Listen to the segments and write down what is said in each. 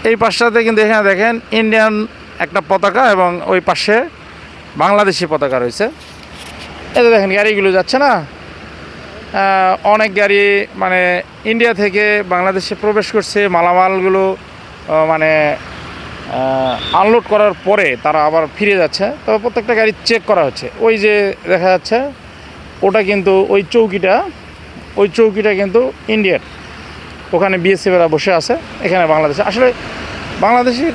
এই পাশটাতে কিন্তু এখানে দেখেন ইন্ডিয়ান একটা পতাকা এবং ওই পাশে বাংলাদেশি পতাকা রয়েছে। এই যে দেখেন গাড়িগুলো যাচ্ছে না, অনেক গাড়ি মানে ইন্ডিয়া থেকে বাংলাদেশে প্রবেশ করছে। মালামালগুলো মানে আনলোড করার পরে তারা আবার ফিরে যাচ্ছে। তবে প্রত্যেকটা গাড়ি চেক করা হচ্ছে। ওই যে দেখা যাচ্ছে ওটা কিন্তু ওই চৌকিটা কিন্তু ইন্ডিয়ার, ওখানে বিএসএফেরা বসে আছে। এখানে বাংলাদেশে আসলে বাংলাদেশের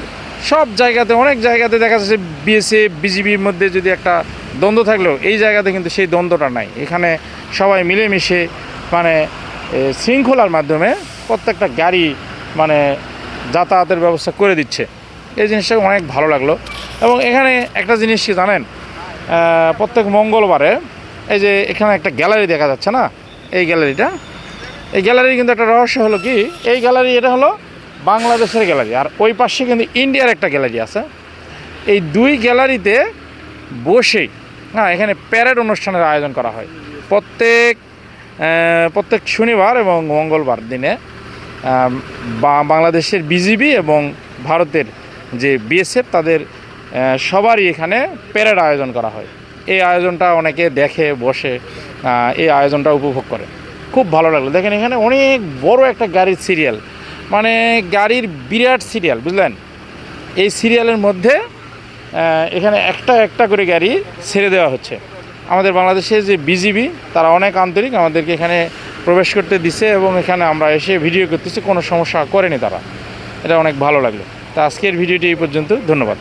সব জায়গাতে অনেক জায়গাতে দেখা যাচ্ছে বিএসএফ বিজিবির মধ্যে যদি একটা দ্বন্দ্ব থাকলেও এই জায়গাতে কিন্তু সেই দ্বন্দ্বটা নাই। এখানে সবাই মিলেমিশে মানে শৃঙ্খলার মাধ্যমে প্রত্যেকটা গাড়ি মানে যাতায়াতের ব্যবস্থা করে দিচ্ছে। এই জিনিসটা অনেক ভালো লাগলো। এবং এখানে একটা জিনিস কি জানেন, প্রত্যেক মঙ্গলবারে এই যে এখানে একটা গ্যালারি দেখা যাচ্ছে না, এই গ্যালারির কিন্তু একটা রহস্য হলো কি, এই গ্যালারি এটা হলো বাংলাদেশের গ্যালারি, আর ওই পাশে কিন্তু ইন্ডিয়ার একটা গ্যালারি আছে। এই দুই গ্যালারিতে বসেই এখানে প্যারেড অনুষ্ঠানের আয়োজন করা হয় প্রত্যেক শনিবার এবং মঙ্গলবার দিনে। বাংলাদেশের বিজিবি এবং ভারতের যে বিএসএফ তাদের সবারই এখানে প্যারেড আয়োজন করা হয়। এই আয়োজনটা অনেকে দেখে বসে এই আয়োজনটা উপভোগ করে। খুব ভালো লাগলো। দেখেন এখানে অনেক বড় একটা গাড়ির সিরিয়াল, মানে গাড়ির বিরাট সিরিয়াল, বুঝলেন। এই সিরিয়ালের মধ্যে এখানে একটা একটা করে গাড়ি ছেড়ে দেওয়া হচ্ছে। আমাদের বাংলাদেশে যে বিজিবি তারা অনেক আন্তরিক, আমাদেরকে এখানে প্রবেশ করতে দিছে এবং এখানে আমরা এসে ভিডিও করতেছি, কোনো সমস্যা করেনি তারা। এটা অনেক ভালো লাগলো। তো আজকের ভিডিওটি এই পর্যন্ত, ধন্যবাদ।